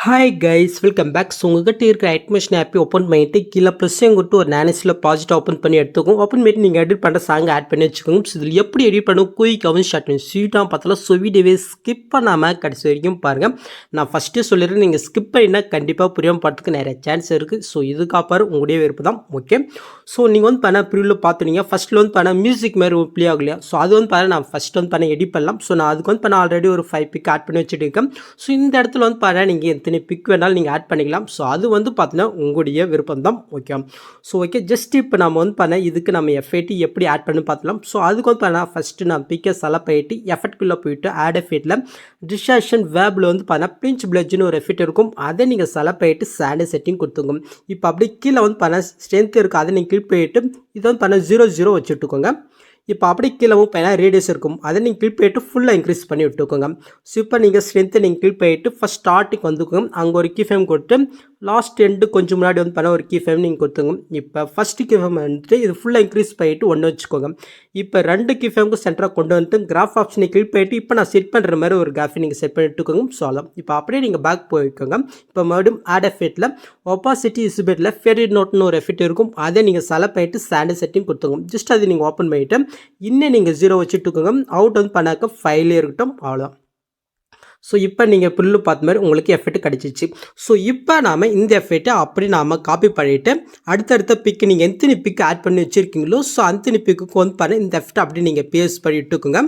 Hi guys welcome back. So உங்ககிட்ட இருக்கிற admission ஆப்பை ஓப்பன் பண்ணிட்டு கீழே ப்ளஸ்ஸையும் கொடுத்து ஒரு நானிஸில் ப்ராஜெக்ட் ஓப்பன் பண்ணி எடுத்துக்கோங்க. ஓப்பன் பண்ணிட்டு நீங்கள் எடிட் பண்ணுற சாங் ஆட் பண்ணி வச்சுக்கோங்க. ஸோ இதில் எப்படி எடிட் பண்ணும் குயிக்காகவும் ஷார்ட் பண்ணி ஸ்வீட்டாக பார்த்தாலும் ஸோ வீடியோவே ஸ்கிப் பண்ணாமல் கடைசி வரைக்கும் பாருங்கள். நான் ஃபஸ்ட்டு சொல்லிடுறேன், நீங்கள் ஸ்கிப் பண்ணினா கண்டிப்பாக புரியாமல் பார்த்துக்கு நிறைய சான்ஸ் இருக்குது. ஸோ இதுக்கப்புறம் உங்களுடைய விருப்பம் தான். ஓகே, ஸோ நீங்கள் வந்து பண்ண ப்ரிவியூவில் பார்த்துனீங்க. ஃபஸ்ட்டில் வந்து பண்ண மியூசிக் மாதிரி ப்ளே ஆகலையா? ஸோ அது வந்து பாருங்கள், நான் ஃபஸ்ட்டு வந்து பண்ண எடிட் பண்ணலாம். ஸோ நான் அதுக்கு வந்து பண்ண ஆல்ரெடி ஒரு 5 பிக் ஆட் பண்ணி வச்சுட்டு இருக்கேன். ஸோ இந்த இடத்துல வந்து பாருங்கள், நீங்கள் எத்தனை பிக் வேணாலும் நீங்கள் ஆட் பண்ணிக்கலாம். ஸோ அது வந்து பார்த்தீங்கன்னா உங்களுடைய விருப்பம் தான். ஓகே, ஸோ ஓகே, ஜஸ்ட் இப்போ நம்ம வந்து பண்ண இதுக்கு நம்ம எஃபெக்ட் எப்படி ஆட் பண்ணி பார்த்துலாம். ஸோ அதுக்கு வந்து பண்ண ஃபஸ்ட்டு நான் பிக்கை செலக்ட் பண்ணிட்டு எஃபெக்ட்குள்ளே போயிட்டு ஆட் எஃபெக்ட்டில் டிஸ்டார்ஷன் வேபில் வந்து பார்த்தா பிளிஞ்ச் பிளட்ஜ்னு ஒரு எஃபெக்ட் இருக்கும். அதை நீங்கள் செலக்ட் பண்ணிட்டு சாண்ட் செட்டிங் கொடுத்துங்க. இப்போ அப்படி கீழே வந்து பண்ண ஸ்ட்ரென்த் இருக்குது, அதை நீங்கள் கிளிக் பண்ணிட்டு இதை வந்து பண்ண 0 வச்சுட்டுக்கோங்க. இப்போ அப்படி கீழே பார்த்தீங்கன்னா ரேடியஸ் இருக்கும், அதை நீங்கள் கிளிக் பண்ணிட்டு ஃபுல்லாக இன்க்ரீஸ் பண்ணி விட்டுக்கோங்க. ஸோ இப்போ நீங்கள் ஸ்ட்ரென்த்தை நீங்கள் கிளிக் பண்ணிட்டு ஃபஸ்ட் ஸ்டார்டிங் வந்துக்கோங்க. அங்கே ஒரு கீ ஃப்ரேம் கொடுத்து லாஸ்ட் எண்டு கொஞ்சம் முன்னாடி வந்து பண்ண ஒரு கீ ஃப்ரேம் நீங்கள் கொடுத்துங்க. இப்போ ஃபஸ்ட்டு கீ ஃப்ரேம் வந்துட்டு இது ஃபுல்லாக இன்க்ரீஸ் பண்ணிட்டு 1 வச்சுக்கோங்க. இப்போ 2 கீ ஃப்ரேமுக்கு சென்டராக கொண்டு வந்துட்டு கிராஃப் ஆப்ஷனை கிளிக் பண்ணிட்டு இப்போ நான் செட் பண்ணுற மாதிரி ஒரு கிராஃபி நீங்கள் செட் பண்ணிட்டுக்கோங்க. சொல்லலாம். இப்போ அப்படியே நீங்கள் பேக் போய்க்கோங்க. இப்போ மறுபடியும் ஆட் எஃபெக்ட்டில் ஒப்பாசிட்டி இசிபெட்டில் ஃபேவரட் நோட்னு ஒரு எஃபெக்ட் இருக்கும், அதை நீங்கள் செலக்ட் பண்ணிட்டு சாண்ட் செட்டிங் கொடுத்துங்க. ஜஸ்ட் அதை நீங்கள் ஓப்பன் பண்ணிவிட்டு இன்னும் நீங்கள் 0 வச்சுட்டுக்கோங்க. அவுட் வந்து பண்ணாக்க ஃபைலே இருக்கட்டும், அவ்வளோதான். ஸோ இப்போ நீங்கள் புல்லு பார்த்த மாதிரி உங்களுக்கு எஃபெக்ட் கிடச்சிச்சு. ஸோ இப்போ நாம் இந்த எஃபெக்ட்டை அப்படி நாம் காப்பி பண்ணிவிட்டு அடுத்தடுத்த பிக்கு நீங்கள் எத்தனை பிக்கு ஆட் பண்ணி வச்சுருக்கீங்களோ ஸோ அத்தனை பிக்குக்கு வந்து பண்ண இந்த எஃபெக்ட் அப்படி நீங்கள் பேஸ்ட் பண்ணிட்டுக்குங்க.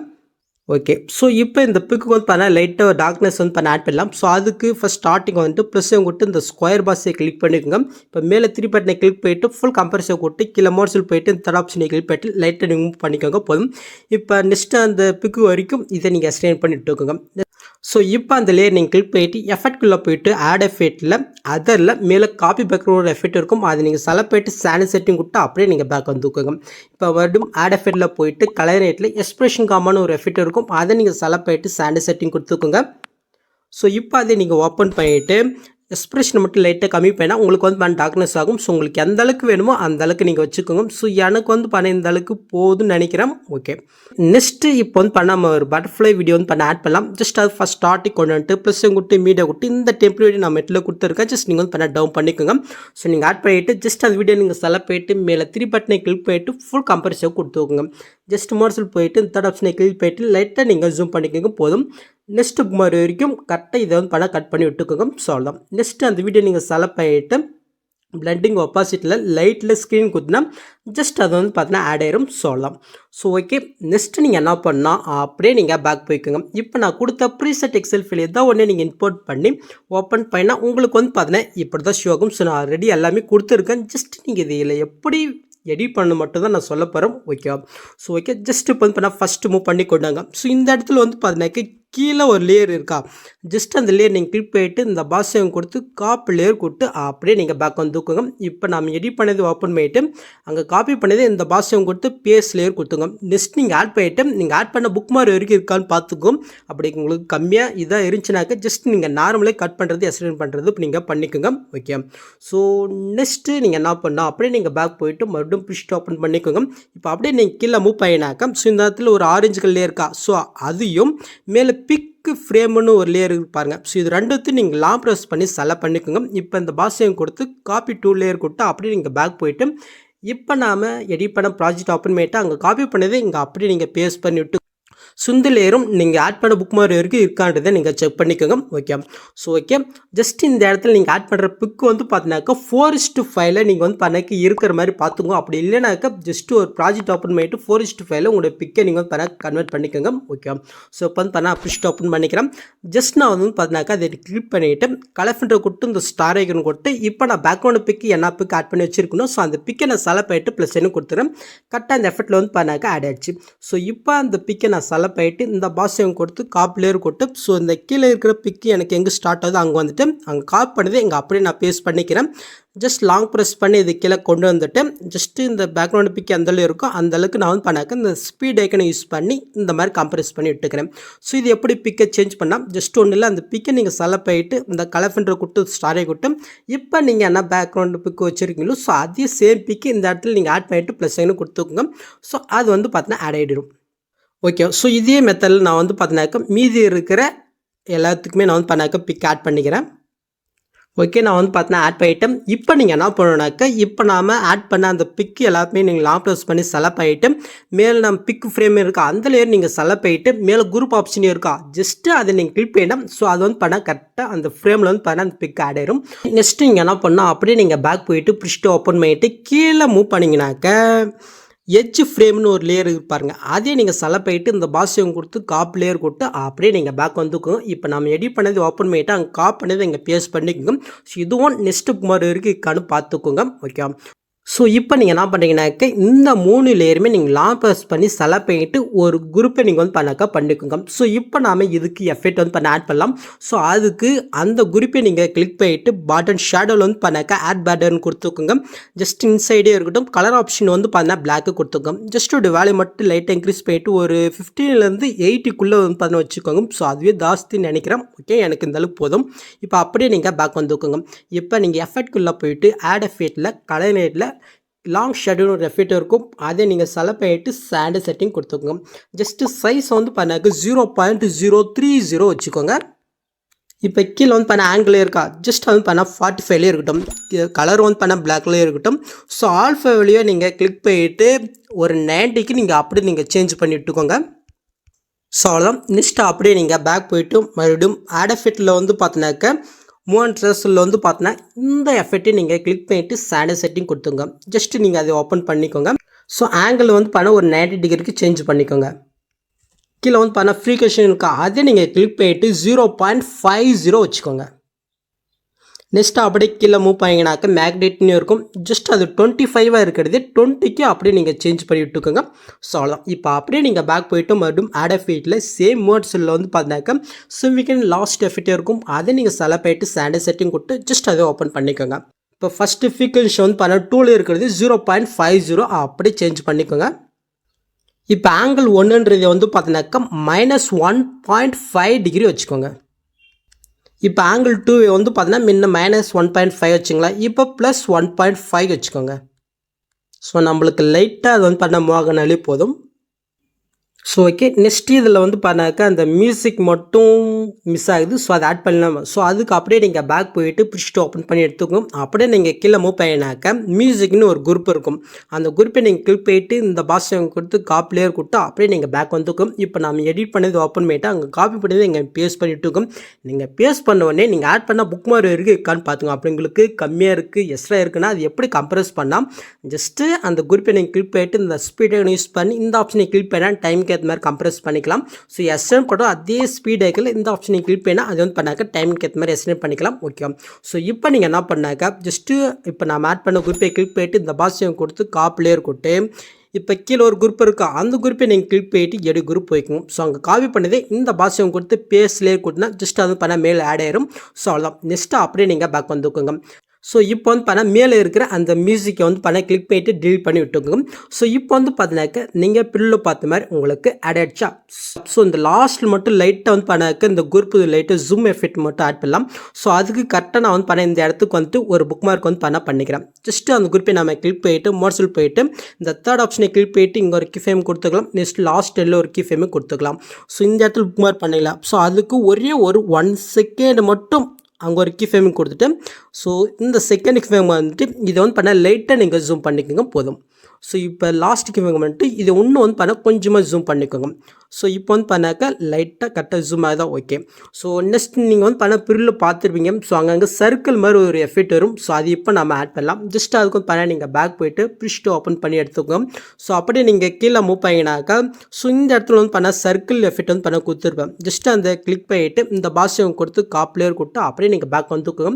ஓகே, ஸோ இப்போ இந்த பிக்கு வந்து பண்ண லைட்டாக டார்க்னஸ் வந்து பண்ண ஆட் பண்ணலாம். ஸோ அதுக்கு ஃபஸ்ட் ஸ்டார்டிங் வந்துட்டு ப்ளஸ்ஸையும் கொடுத்து இந்த ஸ்கொயர் பாக்ஸை கிளிக் பண்ணிக்கோங்க. இப்போ மேலே 3 பட்டனை கிளிக் பண்ணிட்டு ஃபுல் கம்பரேஷன் கொடுத்து கீழே மோட்ஸில் போயிட்டு இந்த தேர்ட் ஆப்ஷனை கிளிக் பண்ணிட்டு லைட்டாக ரிமூவ் பண்ணிக்கோங்க போதும். இப்போ நெக்ஸ்ட்டு அந்த பிக்கு வரைக்கும் இதை நீங்கள் எக்ஸ்டெண்ட் பண்ணிட்டு இருக்கோங்க. ஸோ இப்போ அந்த லேயர் நீங்கள் கிளிக் பண்ணிட்டு எஃபெக்ட்குள்ளே போயிட்டு ஆட் எஃபெக்ட்டில் அதரில் மேலே காப்பி பேக்ரவுண்ட் எஃபெக்ட் இருக்கும், அதை நீங்கள் செலக்ட் பண்ணிட்டு சாண்ட் செட்டிங் கொடுத்து அப்படியே நீங்கள் பேக் வந்துக்கோங்க. இப்போ மறுபடியும் ஆட் எஃபெக்ட்டில் போயிட்டு கலர் ரேட்டில் எக்ஸ்பிரஷன் காமான ஒரு எஃபெக்ட் இருக்கும், அதை நீங்கள் செலக்ட் பண்ணிட்டு சாண்ட் செட்டிங் கொடுத்துக்கோங்க. ஸோ இப்போ அதை நீங்கள் ஓப்பன் பண்ணிவிட்டு எக்ஸ்பிரஷன் மட்டும் லைட்டாக கம்மி பண்ணால் உங்களுக்கு வந்து பண்ண டார்க்னஸ் ஆகும். ஸோ உங்களுக்கு எந்த அளவுக்கு வேணுமோ அந்த அளவுக்கு நீங்கள் வச்சுக்கோங்க. ஸோ எனக்கு வந்து பண்ண இந்த அளவுக்கு போதும்னு நினைக்கிறேன். ஓகே, நெக்ஸ்ட்டு இப்போ வந்து பண்ண நம்ம ஒரு பட்டர்ஃப்ளை வீடியோ வந்து பண்ண ஆட் பண்ணலாம். ஜஸ்ட் அது ஃபஸ்ட் ஸ்டார்டிங் கொண்டு வந்துட்டு ப்ளஸ் கொடுத்து மீடியா கொடுத்து இந்த டெம்ப்ளேட் நான் மெட்டில் கொடுத்துருக்கேன். ஜஸ்ட் நீங்கள் வந்து பண்ண டவுன் பண்ணிக்கோங்க. ஸோ நீங்கள் ஆட் பண்ணிவிட்டு ஜஸ்ட் அந்த வீடியோ நீங்கள் செலக்ட் பண்ணிட்டு மேலே 3 பட்டனை கிளிக் பண்ணிட்டு ஃபுல் கம்பரேஷன் கொடுத்துக்கோங்க. ஜஸ்ட் மோட்ஸில் போயிட்டு தேர்ட் ஆப்ஷனை கிளிக் பண்ணிட்டு லைட்டாக நீங்கள் ஜூம் பண்ணிக்கோங்க போதும். நெக்ஸ்ட்டு மாதிரி வரைக்கும் கரெக்டாக இதை வந்து பண்ண கட் பண்ணி விட்டுக்கோங்க. சொல்லலாம். நெக்ஸ்ட்டு அந்த வீடியோ நீங்கள் செலக்ட் பண்ணிட்டு பிளண்டிங் ஒப்பாசிட்டியில் லைட்டில் ஸ்க்ரீன் கொடுத்தினா ஜஸ்ட் அது வந்து பார்த்தீங்கன்னா ஆட் ஆயிரும். சொல்லலாம். ஸோ ஓகே, நெக்ஸ்ட்டு நீங்கள் என்ன பண்ணால் அப்படியே நீங்கள் பேக் போய்க்கோங்க. இப்போ நான் கொடுத்த ப்ரீசெட் எக்ஸல் ஃபைல் எதாவது ஒன்று நீங்கள் இம்போர்ட் பண்ணி ஓப்பன் பண்ணால் உங்களுக்கு வந்து பார்த்தீங்கன்னா இப்படி தான் ஷோ ஆகும். ஸோ நான் ஆல்ரெடி எல்லாமே கொடுத்துருக்கேன். ஜஸ்ட் நீங்கள் இதில் எப்படி எடிட் பண்ண மட்டும் தான் நான் சொல்ல போகிறேன். ஓகே, ஸோ ஓகே, ஜஸ்ட் இப்போ வந்து பண்ணால் ஃபஸ்ட்டு மூவ் பண்ணி கொண்டாங்க. ஸோ இந்த இடத்துல வந்து பார்த்தீங்கன்னா கீழே ஒரு லேயர் இருக்கா, ஜஸ்ட் அந்த லேயர் நீங்கள் கிளிக் பண்ணிட்டு இந்த பாக்ஸையும் கொடுத்து காப்பி லேயர் கொடுத்து அப்படியே நீங்கள் பேக் வந்து தூக்குங்க. இப்போ நம்ம எடிட் பண்ணது ஓப்பன் பண்ணிவிட்டு அங்கே காப்பி பண்ணது இந்த பாக்ஸையும் கொடுத்து பேஸ் லேயர் கொடுத்துங்க. நெக்ஸ்ட் நீங்கள் ஆட் பண்ணிவிட்டு நீங்கள் ஆட் பண்ண புக் மார்க் வரைக்கும் இருக்கான்னு பார்த்துக்கும். அப்படி உங்களுக்கு கம்மியாக இதாக இருந்துச்சுனாக்க ஜஸ்ட் நீங்கள் நார்மலாக கட் பண்ணுறது எக்ஸ்டெண்ட் பண்ணுறது இப்போ நீங்கள் பண்ணிக்கோங்க. ஓகே, ஸோ நெக்ஸ்ட்டு நீங்கள் என்ன பண்ணால் அப்படியே நீங்கள் பேக் போயிட்டு மறுபடியும் புஷ் ஓப்பன் பண்ணிக்கோங்க. இப்போ அப்படியே நீங்கள் கீழே மூவ் பண்ணினாக்க ஸோ இந்த இடத்துல ஒரு ஆரஞ்சு கலர் இருக்கா, ஸோ அதையும் மேலே பிக்கு ஃப்ரேம்னு ஒரு லேயர் பாருங்கள். ஸோ இது ரெண்டுத்தையும் நீங்கள் லாங் ப்ரெஸ் பண்ணி செலக்ட் பண்ணிக்கோங்க. இப்போ இந்த பாக்ஸையும் கொடுத்து காப்பி 2 லேயர் கொடுத்து அப்படியே நீங்கள் பேக் போயிட்டு இப்போ நாம் எடிட் பண்ண ப்ராஜெக்ட் ஓப்பன் பண்ணிவிட்டு அங்கே காப்பி பண்ணதை இங்கே அப்படியே நீங்கள் பேஸ்ட் பண்ணிவிட்டு சுந்து லேயரும் நீங்கள் ஆட் பண்ண புக் மார்க் வரைக்கும் இருக்கான்றதை நீங்கள் செக் பண்ணிக்கோங்க. ஓகே, ஸோ ஓகே, ஜஸ்ட் இந்த இடத்துல நீங்கள் ஆட் பண்ணுற பிக்கு வந்து பார்த்தீங்கன்னாக்கா 4:5 நீங்கள் வந்து பண்ணக்கு இருக்கிற மாதிரி பார்த்துக்கோங்க. அப்படி இல்லைனாக்கா ஜஸ்ட் ஒரு ப்ராஜெக்ட் ஓப்பன் பண்ணிவிட்டு 4:5 உங்களோட பிக்கை நீங்கள் வந்து பண்ண கன்வெர்ட் பண்ணிக்கோங்க. ஓகே, ஸோ இப்போ வந்து பண்ண புஷ் ஓப்பன் பண்ணிக்கிறேன். ஜஸ்ட் நான் வந்து பார்த்தீங்கன்னாக்கா அதை கிளிக் பண்ணிவிட்டு கலர் ஃபில்டர் கொடுத்து இந்த ஸ்டார் ஐக்கன் கொடுத்து இப்போ நான் பேக்ரவுண்ட் பிக்கு என்ன பிக் ஆட் பண்ணி வச்சிருக்கணும். ஸோ அந்த பிக்கை நான் செலக்ட் பண்ணிட்டு ப்ளஸ் என்ன கொடுத்துறேன். கரெக்டாக அந்த எஃபெக்ட்டில் வந்து பண்ணாக்கா ஆட் ஆகிடுச்சு. ஸோ இப்போ அந்த பிக்கை நான் செலக்ட் பண்ணிட்டு இந்த பாக்ஸையும் கொடுத்து காப்பி லேயர் கொடுத்து ஸோ இந்த கீழே இருக்கிற பிக்கு எனக்கு எங்கே ஸ்டார்ட் ஆகுது அங்கே வந்துட்டு அங்கே காப்பி பண்ணது எங்கே அப்படியே நான் பேஸ்ட் பண்ணிக்கிறேன். ஜஸ்ட் லாங் ப்ரெஸ் பண்ணி இது கீழே கொண்டு வந்துட்டு ஜஸ்ட்டு இந்த பேக்ரவுண்ட் பிக்கு அந்த அளவு இருக்கும் அந்த அளவுக்கு நான் வந்து பண்ணாக்க இந்த ஸ்பீட் ஐக்கனை யூஸ் பண்ணி இந்த மாதிரி கம்ப்ரெஸ் பண்ணி விட்டுக்கிறேன். ஸோ இது எப்படி பிக்கை சேஞ்ச் பண்ணால் ஜஸ்ட் ஒன்றும் இல்லை, அந்த பிக்கை நீங்கள் செலக்ட் பண்ணிட்டு இந்த கலர் ஃபில்டர் கொடுத்து ஸ்டாரை கொடுத்து இப்போ நீங்கள் என்ன பேக்ரவுண்ட் பிக்கு வச்சுருக்கீங்களோ ஸோ அதே சேம் பிக்கு இந்த இடத்துல நீங்கள் ஆட் பண்ணிவிட்டு ப்ளஸ் ஐக்கனை கொடுத்துக்கோங்க. ஸோ அது வந்து பார்த்தீங்கன்னா ஆட் ஆகிடும். ஓகே, ஸோ இதே மெத்தடில் நான் வந்து பார்த்தீங்கன்னாக்கா மீதி இருக்கிற எல்லாத்துக்குமே நான் வந்து பண்ணாக்க பிக் ஆட் பண்ணிக்கிறேன். ஓகே. நான் வந்து பார்த்தீங்கன்னா ஆட் பண்ணிட்டேன். இப்போ நீங்க என்ன பண்ணணும்னாக்கா, இப்போ நாம ஆட் பண்ண அந்த பிக் எல்லாத்தையுமே நீங்க லாங் ப்ரெஸ் பண்ணி செலக்ட் பண்ணிட்டு, மேல நம்ம பிக் ஃப்ரேம் இருக்கா, அந்த லேயர் நீங்க செலக்ட் பண்ணிட்டு, மேல குரூப் ஆப்ஷன் இருக்கா, ஜஸ்ட் அத நீங்க கிளிக் பண்ணிட்டா, ஸோ அது வந்து பண்ணா கரெக்ட்டா அந்த ஃப்ரேம்ல வந்து பண்ணா அந்த பிக் ஆட் ஆயிரும். நெக்ஸ்ட் நீங்க என்ன பண்ணணும், அப்படியே நீங்க பேக் போயிட்டு புஷ்ட்டு ஓப்பன் பண்ணிட்டு, கீழ மூவ் பண்ணீங்கனாக்க, எட்ஜ் ஃப்ரேம்னு ஒரு லேயர் இருக்கு பாருங்க. அதே நீங்க செலக்ட் பண்ணிட்டு இந்த பாசியம் குடுத்து காப்பி லேயர் குடுத்து அப்படியே நீங்க பேக் வந்துக்கும். இப்போ நம்ம எடிட் பண்ணது ஓப்பன் பண்ணிட்டு அங்க காப்பி பண்ணத இங்க பேஸ்ட் பண்ணிக்கோங்க. ஸோ இதுவும் நெக்ஸ்ட் மாரி இருக்கான்னு பார்த்துக்கோங்க. ஓகே. ஸோ இப்போ நீங்கள் என்ன பண்ணுறீங்கனாக்க இந்த 3 லேயருமே நீங்கள் லாங் ப்ரெஸ் பண்ணி செலக்ட் பண்ணிட்டு ஒரு குரூப்பை நீங்கள் வந்து பண்ணாக்கா பண்ணிக்கோங்க. ஸோ இப்போ நாம் இதுக்கு எஃபெக்ட் வந்து பண்ண ஆட் பண்ணலாம். ஸோ அதுக்கு அந்த குரூப்பை நீங்கள் கிளிக் பண்ணிட்டு பட்டன் ஷேடோவில் வந்து பண்ணாக்கா ஆட் பட்டன் கொடுத்துக்கோங்க. ஜஸ்ட் இன்சைடே இருக்கட்டும். கலர் ஆப்ஷன் வந்து பார்த்தா பிளாக்கு கொடுத்துக்கோங்க. ஜஸ்ட் ஒரு வேல்யூ மட்டும் லைட்டாக இன்க்ரீஸ் பண்ணிட்டு ஒரு 15லேருந்து 80க்குள்ளே வந்து பண்ண வச்சுக்கோங்க. ஸோ அதுவே ஜாஸ்தின்னு நினைக்கிறேன். ஓகே, எனக்கு இந்த அளவுக்கு போதும். இப்போ அப்படியே நீங்கள் பேக் வந்துக்கோங்க. இப்போ நீங்கள் எஃபெக்ட்குள்ளே போயிட்டு ஆட் எஃபெக்டில் கலர் ரேட்டில் லாங் ஷேடோன்னு ஒரு எஃபெக்ட் இருக்கும். அதை நீங்கள் செலக்ட் பண்ணிட்டு சாண்ட் செட்டிங் கொடுத்துக்கோங்க. ஜஸ்ட்டு சைஸ் வந்து பண்ணாக்க 0.030 வச்சுக்கோங்க. இப்போ கீழே வந்து பண்ண ஆங்கிள் இருக்கா, ஜஸ்ட் வந்து பண்ணால் 45லேயே இருக்கட்டும். கலர் வந்து பண்ணால் பிளாக்லேயே இருக்கட்டும். ஸோ ஆல்ஃபா வழியாக நீங்கள் கிளிக் பண்ணிவிட்டு ஒரு 90க்கு நீங்கள் அப்படியே நீங்கள் சேஞ்ச் பண்ணி விட்டுக்கோங்க. ஸோ அவ்வளோதான். நெக்ஸ்ட் அப்படியே நீங்கள் பேக் போயிட்டு மறுபடியும் ஆட் எஃபெக்டில் வந்து பார்த்தினாக்க மூவ் ட்ரெஸ்ஸில் வந்து பார்த்தீங்கன்னா இந்த எஃபெக்ட்டை நீங்கள் கிளிக் பண்ணிவிட்டு சாண்ட் செட்டிங் கொடுத்துங்க. ஜஸ்ட் நீங்கள் அதை ஓப்பன் பண்ணிக்கோங்க. ஸோ ஆங்கிள் வந்து பண்ண ஒரு 90 டிகிரிக்கு சேஞ்ச் பண்ணிக்கோங்க. கீழே வந்து பண்ண ஃப்ரீகேஷன் இருக்கா, அதை நீங்கள் கிளிக் பண்ணிவிட்டு 0.50 வச்சுக்கோங்க. நெக்ஸ்ட் அப்படியே கீழே மூவ் பண்ணிங்கனாக்க மேக்னெட்னு இருக்கும். ஜஸ்ட் அது 25 இருக்கிறது 20க்கு அப்படியே நீங்கள் சேஞ்ச் பண்ணி விட்டுக்கோங்க. ஸோ அவ்வளோதான். இப்போ அப்படியே நீங்கள் பேக் போய்ட்டு மறுபடியும் ஆட் எஃபெக்ட்டில் சேம் வேர்ட்ஸில் வந்து பார்த்தினாக்க சிவிகன் லாஸ்ட் எஃபெக்ட் இருக்கும். அதை நீங்கள் செலக்ட் பண்ணிட்டு சாண்ட் செட்டிங் கொடுத்து ஜஸ்ட் அதை ஓப்பன் பண்ணிக்கோங்க. இப்போ ஃபஸ்ட்டு ஃப்ரீக்வன்சி வந்து பண்ண 2ல இருக்கிறது 0.50 அப்படியே சேஞ்ச் பண்ணிக்கோங்க. இப்போ ஆங்கிள் 1ன்றது வந்து பார்த்தினாக்க -1.5 டிகிரி வச்சுக்கோங்க. இப்போ ஆங்கிள் 2 வந்து பார்த்தீங்கன்னா முன்ன -1.5 வச்சுங்களா, இப்போ +1.5 வச்சுக்கோங்க. ஸோ நம்மளுக்கு லைட்டாக அது வந்து பண்ண மூவ் போதும். So okay. நெக்ஸ்ட் இதில் வந்து பண்ணாக்கா அந்த மியூசிக் மட்டும் மிஸ் ஆகுது. ஸோ அதை ஆட் பண்ணலாம். ஸோ அதுக்கு அப்படியே நீங்கள் பேக் போயிட்டு புஷ்ட்டு ஓப்பன் பண்ணி எடுத்துக்கணும். அப்படியே நீங்கள் கீழே மூவ் பண்ணினாக்கா மியூசிக்னு ஒரு குரூப் இருக்கும். அந்த குரூப்பை நீங்கள் கிளிக் போயிட்டு இந்த பாஷம் கொடுத்து காப்பி லேயர் கொடுத்து அப்படியே நீங்கள் பேக் வந்துக்கும். இப்போ நம்ம எடிட் பண்ணது ஓப்பன் பண்ணிவிட்டு அங்கே காப்பி பண்ணி இங்கே பேஸ்ட் பண்ணிட்டுருக்கோம். நீங்கள் பேஸ்ட் பண்ண உடனே நீங்கள் ஆட் பண்ணால் புக் மார்க் இருக்கான்னு பார்த்துங்க. அப்படி உங்களுக்கு கம்மியாக இருக்குது எக்ஸ்ட்ரா இருக்குன்னா அது எப்படி கம்ப்ரஸ் பண்ணால் ஜஸ்ட்டு அந்த குரூப்பை நீங்கள் கிளிக் பண்ணிட்டு இந்த ஸ்பீடை யூஸ் பண்ணி இந்த ஆப்ஷனை கிளிக் பண்ணால் டைமுக்கு ஏற்ற மாதிரி கம்ப்ரஸ் பண்ணிக்கலாம். ஸோ எஸ்என் கூட அதே ஸ்பீட் ஆகிக்கல இந்த ஆப்ஷனை கிளிக் பண்ணால் அது வந்து பண்ணாக்க டைமுக்கு ஏற்ற மாதிரி எஸ்என் பண்ணிக்கலாம். ஓகே. ஸோ இப்போ நீங்கள் என்ன பண்ணாக்கா ஜஸ்ட்டு இப்போ நம்ம ஆட் பண்ண குரூப்பை கிளிக் பண்ணிட்டு இந்த பாஷையும் கொடுத்து காப்பி லேயர் கொடுத்து இப்போ கீழே ஒரு குரூப் இருக்கா, அந்த குரூப்பை நீங்கள் கிளிக் பண்ணிட்டு எடு குரூப் வைக்கணும். ஸோ அங்கே காப்பி பண்ணதே இந்த பாஷையும் கொடுத்து பேஸ்ட் லேயர் கொடுத்தா ஜஸ்ட் அது பண்ணால் மேலே ஆட் ஆயிரும். ஸோ அவ்வளோதான். நெக்ஸ்ட்டு அப்படியே நீங்கள் பேக் வந்துக்கோங்க. ஸோ இப்போ வந்து பண்ணால் மேலே இருக்கிற அந்த மியூசிக்கை வந்து பண்ணால் கிளிக் பண்ணிட்டு டிலீட் பண்ணி விட்டுக்கோங்க. ஸோ இப்போ வந்து பார்த்தினாக்க நீங்கள் பில்லில் பார்த்த மாதிரி உங்களுக்கு ஆட் ஆகிடுச்சா. ஸோ இந்த லாஸ்ட்டில் மட்டும் லைட்டாக வந்து பண்ணாக்க இந்த குரூப் லைட்டாக ஜூம் எஃபெக்ட் மட்டும் ஆட் பண்ணலாம். ஸோ அதுக்கு கரெக்டாக நான் வந்து பண்ண இந்த இடத்துக்கு வந்துட்டு ஒரு புக் மார்க் வந்து பண்ணிக்கிறேன். ஜஸ்ட்டு அந்த குரூப்பை நம்ம கிளிக் பண்ணிவிட்டு மோட்ஸில் போயிட்டு இந்த தேர்ட் ஆப்ஷனை கிளிக் பண்ணிவிட்டு இங்கே ஒரு கீ ஃபேம் கொடுத்துக்கலாம். நெக்ஸ்ட் லாஸ்ட் எல்லாம் ஒரு கீ ஃபேமே கொடுத்துக்கலாம். ஸோ இந்த இடத்துல புக் மார்க் பண்ணிக்கலாம். ஸோ அதுக்கு ஒரே ஒரு 1 செகண்ட் மட்டும் அங்கே ஒரு கீ ஃபேமிங் கொடுத்துட்டு ஸோ இந்த செகண்ட் கீ ஃபேம் வந்துட்டு இதை வந்து பண்ண லைட்டாக நீங்கள் ஜூம் பண்ணிக்கோங்க போதும். ஸோ இப்போ லாஸ்ட் கீ ஃபேம் வந்துட்டு இதை இன்னும் வந்து பண்ண கொஞ்சமாக ஜூம் பண்ணிக்கோங்க. ஸோ இப்போ வந்து பண்ணாக்க லைட்டாக கரெக்டாக ஜூம் ஆகுதான். ஓகே. ஸோ நெக்ஸ்ட் நீங்கள் வந்து பண்ண பிரிவில் பார்த்துருப்பீங்க. ஸோ அங்கங்கே சர்க்கிள் மாதிரி ஒரு எஃபெக்ட் வரும். ஸோ அது இப்போ நம்ம ஆட் பண்ணலாம். ஜஸ்ட் அதுக்கு வந்து பண்ண நீங்கள் பேக் போயிட்டு புஷ்ட்டு ஓப்பன் பண்ணி எடுத்துக்கோங்க. ஸோ அப்படியே நீங்கள் கீழே மூவ் பண்ணிங்கனாக்கா ஸோ இந்த இடத்துல வந்து பண்ண சர்க்கிள் எஃபெக்ட் வந்து பண்ண கொடுத்துருப்பேன். ஜஸ்ட் அந்த கிளிக் பண்ணிவிட்டு இந்த பாஷம் கொடுத்து காப்பி லேயர் கொடுத்து அப்படியே நீங்கள் பேக் வந்துக்கோங்க.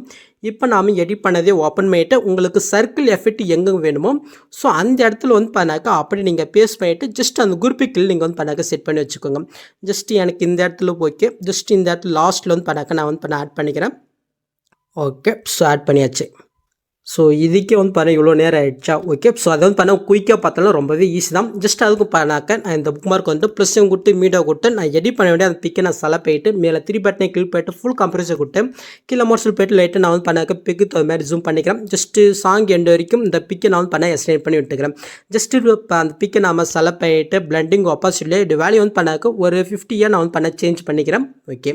இப்போ நாம் எடிட் பண்ணதே ஓப்பன் பண்ணிவிட்டு உங்களுக்கு சர்க்கிள் எஃபெக்ட் எங்கே வேணுமோ ஸோ அந்த இடத்துல வந்து பண்ணாக்கா அப்படி நீங்கள் பேஸ்ட் பண்ணிவிட்டு ஜஸ்ட் அந்த குரூப்புக்கு நீங்கள் வந்து பண்ணாக்க செட் பண்ணி வச்சுக்கோங்க. ஜஸ்ட் எனக்கு இந்த இடத்துல ஓகே. ஜஸ்ட் இந்த இடத்துல லாஸ்ட்டில் வந்து பண்ணாக்க நான் வந்து பண்ண ஆட் பண்ணிக்கிறேன். ஓகே. ஸோ ஆட் பண்ணியாச்சு. ஸோ இதுக்கே வந்து பாருங்கள் இவ்வளோ நேரம் ஆகிடுச்சா. ஓகே. ஸோ அதை வந்து பண்ண குயிக்காக பார்த்தாலும் ரொம்பவே ஈஸி தான். ஜஸ்ட் அதுக்கு பண்ணாக்க நான் இந்த புக் மார்க் வந்து ப்ளஸ்ஸும் கொடுத்து மீடியா கொடுத்து நான் எடிட் பண்ண வேண்டிய அந்த பிக்கை நான் செலக்ட் பண்ணிட்டு மேலே 3 பட்டனை கிளிக் பண்ணிட்டு ஃபுல் கம்ப்ரஸர் கொடுத்து கீழே மோட்ஸில் போய்ட்டு லைட்டாக நான் வந்து பண்ணாக்க பிக்கு அது மாதிரி ஜூம் பண்ணிக்கிறேன். ஜஸ்ட்டு சாங் எண்டு வரைக்கும் இந்த பிக்கை நான் வந்து பண்ண எக்ஸ்டெண்ட் பண்ணி விட்டுக்கிறேன். ஜஸ்ட்டு இப்போ அந்த பிக்கை நம்ம செலக்ட் பண்ணிட்டு பிளண்டிங் ஆப்போசிட்லேயே இது வேல்யூ வந்து பண்ணாக்க ஒரு 50 நான் வந்து பண்ண சேஞ்ச் பண்ணிக்கிறேன். ஓகே.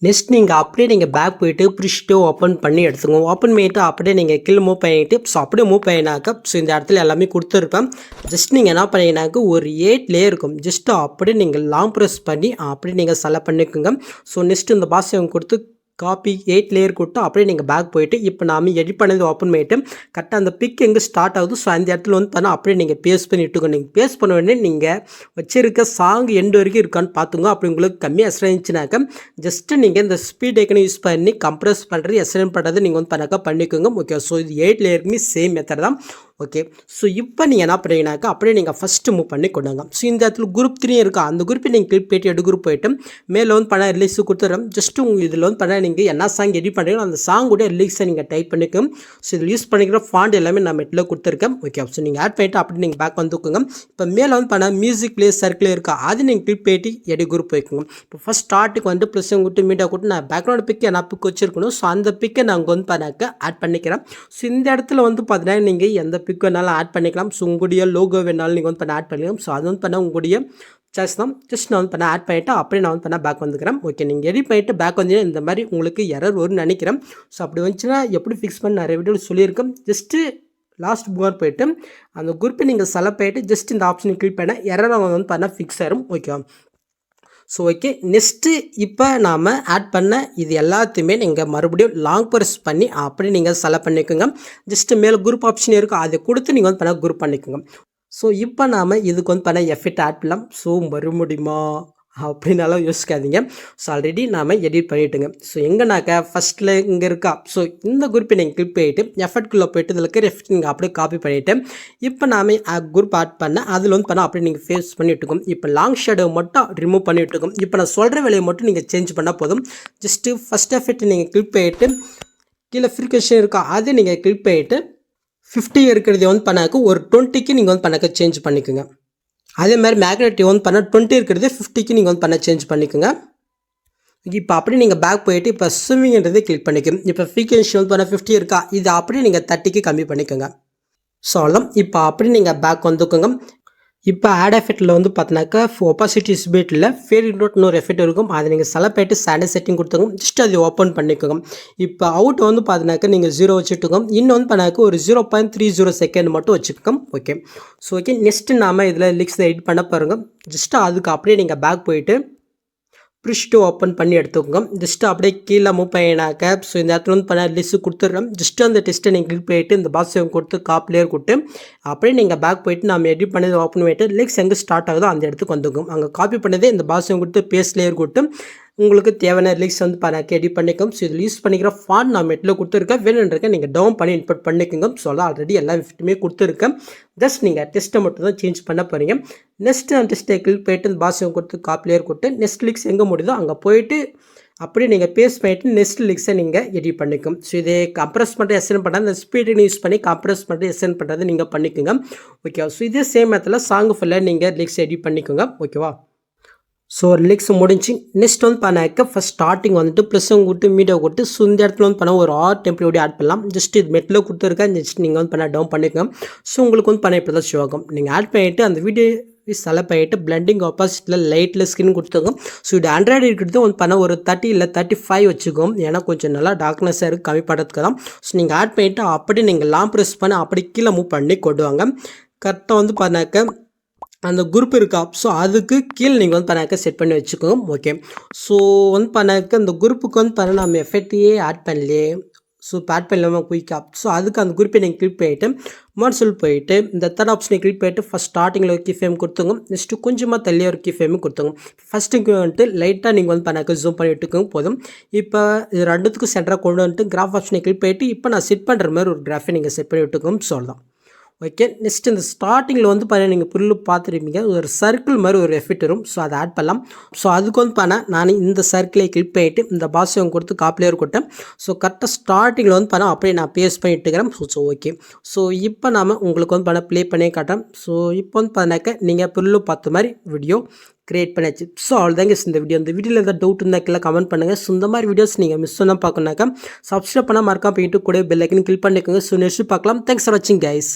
நெக்ஸ்ட் நீங்கள் அப்படியே நீங்கள் பேக் போயிட்டு பிடிச்சிட்டு ஓப்பன் பண்ணி எடுத்துக்கோங்க. ஓப்பன் பண்ணிவிட்டு அப்படியே நீங்கள் கீழே மூவ் பண்ணிட்டு ஸோ அப்படியே மூவ் பண்ணினாக்க ஸோ இந்த இடத்துல எல்லாமே கொடுத்துருப்பேன். ஜஸ்ட் நீங்கள் என்ன பண்ணினாக்க ஒரு 8 லேயர் இருக்கும். ஜஸ்ட்டு அப்படியே நீங்கள் லாங் ப்ரெஸ் பண்ணி அப்படியே நீங்கள் செலக்ட் பண்ணிக்கோங்க. ஸோ நெக்ஸ்ட் இந்த பாஸ் கொடுத்து காப்பி 8 லேயர் கொடுத்து அப்படியே நீங்கள் பேக் போயிட்டு இப்போ நாம எடிட் பண்ணது ஓப்பன் பண்ணிவிட்டு கரெக்டாக அந்த பிக் எங்கே ஸ்டார்ட் ஆகுது ஸோ அந்த இடத்துல வந்து பண்ணால் அப்படியே நீங்கள் பேஸ்ட் பண்ணி இட்டுக்கோங்க. நீங்கள் பேஸ்ட் பண்ண உடனே நீங்கள் வச்சிருக்க சாங் எண்டு வரைக்கும் இருக்கான்னு பார்த்துங்க. அப்படி உங்களுக்கு கம்மியாக எஸ்ட் இருந்துச்சுனாக்கா ஜஸ்ட்டு நீங்கள் இந்த ஸ்பீட் ஐக்கனை யூஸ் பண்ணி கம்ப்ரஸ் பண்ணுறது எஸ்என் பண்ணுறது நீங்கள் வந்து பண்ணாக்கா பண்ணிக்கோங்க. ஓகே, ஸோ இது 8 லேயருக்குமே சேம் மெத்தட் தான். ஓகே, ஸோ இப்போ நீங்கள் என்ன பண்ணுறீங்கனாக்கா அப்படியே நீங்கள் ஃபஸ்ட்டு மூவ் பண்ணி கொண்டாங்க. ஸோ இந்த இடத்துல குரூப் 3 இருக்கா, அந்த குரூப்பை நீங்கள் கிளிக் போய்ட்டு எடு குரூப் போய்ட்டு மேலே வந்து பண்ண ரிலீஸ் கொடுத்துட்றோம். ஜஸ்ட்டு உங்கள் இதில் வந்து பண்ண நீங்கள் என்ன சாங் எடிட் பண்ணுறீங்களோ அந்த சாங்குடைய ரிலீக்ஸை நீங்கள் டைப் பண்ணிக்கோங்க. ஸோ இதில் யூஸ் பண்ணிக்கிற ஃபாண்ட் எல்லாமே நான் மெட்டில் கொடுத்துருக்கேன். ஓகே, ஸோ நீங்கள் ஆட் பண்ணிவிட்டு அப்படி நீங்கள் பேக் வந்துக்கோங்க. இப்போ மேலே வந்து பண்ண மியூசிக் பிளே சர்க்கிள் இருக்கா, அது நீங்கள் கிளிக் போய்ட்டு எடு குரூப் போய்க்கோங்க. இப்போ ஃபஸ்ட் ஸ்டார்ட்டுக்கு வந்து ப்ளஸ் கொடுத்து மீடியா கொடுத்து நான் பேக்ரவுண்ட் பிக்கு என்ன பிக் வச்சிருக்கணும். ஸோ அந்த பிக்கை நாங்கள் வந்து பண்ணாக்க ஆட் பண்ணிக்கிறேன். ஸோ இந்த இடத்துல வந்து பார்த்தீங்கன்னா நீங்கள் எந்த பிக் வேணாலும் ஆட் பண்ணிக்கலாம். ஸோ உங்களுடைய லோகோ வேணாலும் நீங்கள் வந்து பண்ண ஆட் பண்ணிக்கலாம். ஸோ அது வந்து பண்ண உங்களுடைய சாய்ஸ் தான். ஜஸ்ட் நான் வந்து பண்ண ஆட் பண்ணிவிட்டு அப்படியே நான் வந்து பண்ண பேக் வந்துக்கிறேன். ஓகே, நீங்கள் எடிட் பண்ணிவிட்டு பேக் வந்தீங்கன்னா இந்த மாதிரி உங்களுக்கு எரர் வரும்னு நினைக்கிறேன். ஸோ அப்படி வந்துச்சுன்னா எப்படி ஃபிக்ஸ் பண்ண நிறைய வீடியோ சொல்லியிருக்கேன். ஜஸ்ட்டு லாஸ்ட் புகார் போய்ட்டு அந்த குரூப்பை நீங்கள் செலக்ட் பண்ணிட்டு ஜஸ்ட் இந்த ஆப்ஷனை கிளிக் பண்ண எரர் வந்து பண்ண ஃபிக்ஸ் ஆயிரும். ஓகே, ஸோ ஓகே, நெக்ஸ்ட்டு இப்போ நாம் ஆட் பண்ண இது எல்லாத்தையுமே நீங்கள் மறுபடியும் லாங் ப்ரெஸ் பண்ணி அப்படி நீங்கள் செலக்ட் பண்ணிக்கோங்க. ஜஸ்ட்டு மேலே குரூப் ஆப்ஷன் இருக்கும், அதை கொடுத்து நீங்கள் வந்து பண்ண குரூப் பண்ணிக்கோங்க. ஸோ இப்போ நாம் இதுக்கு வந்து பண்ண எஃபெக்ட் ஆட் பண்ணலாம். ஸோ மறுபடியுமா அப்படின்னாலும் யோசிக்காதீங்க. ஸோ ஆல்ரெடி நாம் எடிட் பண்ணிவிட்டுங்க. ஸோ எங்கேனாக்கா ஃபஸ்ட்டில் இங்கே இருக்கா, ஸோ இந்த குரூப்பை நீங்கள் கிளிக் பண்ணிவிட்டு எஃபெக்ட்குள்ளே போய்ட்டு இதில் இருக்கிற எஃபெக்ட் நீங்கள் அப்படியே காப்பி பண்ணிவிட்டு இப்போ நாம் குரூப் ஆட் பண்ண அதில் வந்து பண்ணால் அப்படியே நீங்கள் ஃபேஸ் பண்ணி விட்டுக்கும். இப்போ லாங் ஷேடோ மட்டும் ரிமூவ் பண்ணி விட்டுக்கும். இப்போ நான் சொல்கிற வேலையை மட்டும் நீங்கள் சேஞ்ச் பண்ணால் போதும். ஜஸ்ட்டு ஃபஸ்ட் எஃபெக்ட் நீங்கள் கிளிக் பண்ணிவிட்டு கீழே ஃப்ரீக்வன்சி இருக்கா, அதை நீங்கள் கிளிக் பண்ணிவிட்டு 50 இருக்கிறது வந்து பண்ணாக்க ஒரு 20க்கு நீங்கள் வந்து பண்ணாக்க சேஞ்ச் பண்ணிக்கோங்க. அதே மாதிரி மேக்னெட்டிவ் வந்து பண்ண 20 இருக்கிறது 50க்கு நீங்கள் வந்து பண்ண சேஞ்ச் பண்ணிக்கோங்க. இப்போ அப்படியே நீங்கள் பேக் போயிட்டு இப்போ ஸ்விம்மிங்கிறதே கிளிக் பண்ணிக்கோங்க. இப்போ ஃப்ரீக்வன்சி வந்து பண்ண 50 இருக்கா, இது அப்படியே நீங்கள் 30க்கு கம்மி பண்ணிக்கோங்க. ஸோ அவ்வளோ. இப்போ அப்படியே நீங்கள் பேக் வந்துக்கோங்க. இப்போ ஆட் எஃபெக்ட்டில் வந்து பார்த்தினாக்கா ஒப்பாசிட்டி ஸ்பீட்டில் ஃபேர் இன்டோட்னு ஒரு எஃபெக்ட் இருக்கும், அதை நீங்கள் செலக்ட் பண்ணிட்டு ஸ்டாண்டர்ட் செட்டிங் கொடுத்துங்க. ஜஸ்ட் அதை ஓப்பன் பண்ணிக்கோங்க. இப்போ அவுட் வந்து பார்த்தினாக்கா நீங்கள் 0 வச்சுட்டுக்கோங்க. இன்னும் வந்து பண்ணாக்க ஒரு 0.30 செகண்ட் மட்டும் வச்சுக்கோங்க. ஓகே, ஸோ ஓகே, நெக்ஸ்ட்டு நாம் இதில் லிக்ஸ் எடிட் பண்ண பாருங்கள். ஜஸ்ட்டு அதுக்கு அப்படியே நீங்கள் பேக் போயிட்டு ப்ரிஷ்ட்டு ஓப்பன் பண்ணி எடுத்துக்கோங்க. ஜஸ்ட்டு அப்படியே கீழே மூவ் பண்ணினாக்க ஸோ இந்த இடத்துல வந்து பண்ண லிஸ்ட்டு கொடுத்துட்றேன். ஜஸ்ட்டு அந்த டெஸ்ட்டை நீங்கள் கிளிக் பண்ணிவிட்டு இந்த பாக்ஸ் கொடுத்து காப்பிலேயர் கொடுத்து அப்படியே நீங்கள் பேக் போயிட்டு நம்ம எடிட் பண்ணது ஓப்பன் பண்ணிவிட்டு லிக்ஸ் எங்கே ஸ்டார்ட் ஆகுதோ அந்த இடத்துக்கு வந்துக்கும். அங்கே காப்பி பண்ணதே இந்த பாக்ஸ் கொடுத்து பேஸ்ட் லேயர் கொடுத்து உங்களுக்கு தேவையான லிக்ஸ் வந்து பண்ணாக்க எடிட் பண்ணிக்கோங்க. ஸோ இதில் யூஸ் பண்ணிக்கிற ஃபாண்ட் நான் மெட்டில் கொடுத்துருக்கேன். வேணுன்றக்க நீங்கள் டவுன் பண்ணி இன்புட் பண்ணிக்கோங்க. ஸோ அதான் ஆல்ரெடி எல்லா எஃபெக்ட்டுமே கொடுத்துருக்கேன். ஜஸ்ட் நீங்கள் டெஸ்ட்டை மட்டும் தான் சேஞ்ச் பண்ண போகிறீங்க. நெக்ஸ்ட்டு அந்த டெஸ்ட்டை கிளிக் போயிட்டு இந்த பாக்ஸ் கொடுத்து காப்பிலேயர் கொடுத்து நெக்ஸ்ட் லிக்ஸ் எங்கே முடியுதோ அங்கே போயிட்டு அப்படியே நீங்கள் பேஸ்ட் பண்ணிவிட்டு நெக்ஸ்ட் லிக்ஸை நீங்கள் எடிட் பண்ணிக்கோங்க. ஸோ இதை கம்ப்ரஸ் பண்ணுறது எஸ்என் பண்ணுறது அந்த ஸ்பீடுன்னு யூஸ் பண்ணி கம்ப்ரஸ் பண்ணுறது எஸ்என் பண்ணுறது நீங்கள் பண்ணிக்கோங்க. ஓகேவா, ஸோ இதே சேம் மெத்தடில் சாங் ஃபுல்லாக நீங்கள் லிக்ஸ் எடிட் பண்ணிக்கோங்க. ஓகேவா, ஸோ லிக்ஸ் முடிஞ்சு நெக்ஸ்ட் வந்து பண்ணாக்க ஃபஸ்ட் ஸ்டார்டிங் வந்துட்டு ப்ளஸ் கொடுத்து மீடியா கொடுத்து ஸோ இந்த இடத்துல வந்து பண்ண ஒரு டெம்ப்ளேட் ஆட் பண்ணலாம். ஜஸ்ட் இது மெட்டில் கொடுத்துருக்கேன். ஜஸ்ட் நீங்கள் வந்து பண்ண டவுன் பண்ணிக்கோங்க. ஸோ உங்களுக்கு வந்து பண்ண இப்படி தான் ஷோ ஆகும். நீங்கள் ஆட் பண்ணிவிட்டு அந்த வீடியோ செலக்ட் பண்ணிவிட்டு பிளண்டிங் ஆப்போசிட்டில் லைட்டில் ஸ்கின் கொடுத்துக்கோங்க. ஸோ இது ஆண்ட்ராய்டு இருக்கிறது வந்து பண்ண ஒரு 30 இல்லை 35 வச்சுக்கோங்க. ஏன்னா கொஞ்சம் நல்லா டார்க்னஸாக இருக்குது, கம்மி பண்ணுறதுக்கு தான். ஸோ நீங்கள் ஆட் பண்ணிவிட்டு அப்படி நீங்கள் லாங் ப்ரெஸ் பண்ணி அப்படி கீழே மூவ் பண்ணி கொண்டுவாங்க. கரெக்டாக வந்து பண்ணாக்க அந்த குரூப் இருக்கா, ஸோ அதுக்கு கீழே நீங்கள் வந்து பண்ணாக்க செட் பண்ணி வச்சுக்கோங்க. ஓகே, ஸோ வந்து பண்ணாக்க அந்த குரூப்புக்கு வந்து பண்ண நம்ம எஃபெக்டையே ஆட் பண்ணலையே. ஸோ இப்போ ஆட் பண்ணலாமல் குயிக்காக. ஸோ அதுக்கு அந்த குரூப்பை நீங்கள் கிளிக் பண்ணிவிட்டு மார்சல் போயிட்டு இந்த தேர்ட் ஆப்ஷனை கிளிக் பண்ணிவிட்டு ஃபஸ்ட் ஸ்டார்டிங்கில் ஒரு கீ ஃப்ரேம் கொடுத்துங்க. நெக்ஸ்ட்டு கொஞ்சமாக தள்ளியே ஒரு கீ ஃப்ரேமும் கொடுத்துங்க. ஃபஸ்ட்டுக்கு வந்துட்டு லைட்டாக நீங்கள் வந்து பண்ணாக்க ஜூம் பண்ணி விட்டுக்கோங்க போதும். இப்போ இது ரெண்டுத்துக்கும் சென்டராக கொண்டு வந்துட்டு கிராஃப் ஆப்ஷனை கிளிக் பண்ணிவிட்டு இப்போ நான் செட் பண்ணுற மாதிரி ஒரு கிராஃபை நீங்கள் செட் பண்ணி விட்டுக்கோங்க. ஸோ தான். ஓகே, நெக்ஸ்ட் இந்த ஸ்டார்டிங்கில் வந்து பண்ண நீங்கள் புல்லு பார்த்துருப்பீங்க, ஒரு சர்க்கிள் மாதிரி ஒரு எஃபெக்ட் வரும். ஸோ அதை ஆட் பண்ணலாம். ஸோ அதுக்கு வந்து பண்ண நான் இந்த சர்க்கிளை கிளிக் பண்ணிவிட்டு இந்த பாக்ஸை கொடுத்து காப்பிலேயர் கொடுத்தேன். ஸோ கரெக்டாக ஸ்டார்டிங்கில் வந்து பண்ண அப்படியே நான் பேஸ்ட் பண்ணிட்டுக்கிறேன். ஸோ ஓகே, ஸோ இப்போ நாம் உங்களுக்கு வந்து பண்ண ப்ளே பண்ணி காட்டுறேன். ஸோ இப்போ வந்து பண்ணாக்க நீங்கள் புல்லு பார்த்த மாதிரி வீடியோ கிரியேட் பண்ணியாச்சு. ஸோ அவ்வளோதாங்க இந்த வீடியோ. இந்த வீடியோவில் ஏதாவது டவுட் இருந்தாக்கெல்லாம் கமெண்ட் பண்ணுங்கள். ஸோ இந்த மாதிரி வீடியோஸ் நீங்கள் மிஸ் பண்ணால் பார்க்கணுனாக்கா சப்ஸ்கிரைப் பண்ணால் மறக்காம போயிட்டு கூட பெல் ஐக்கன் கிளிக் பண்ணிக்கோங்க. ஸோ நெக்ஸ்ட் பார்க்கலாம். தேங்க்ஸ் ஃபார் வாட்சிங் கைஸ்.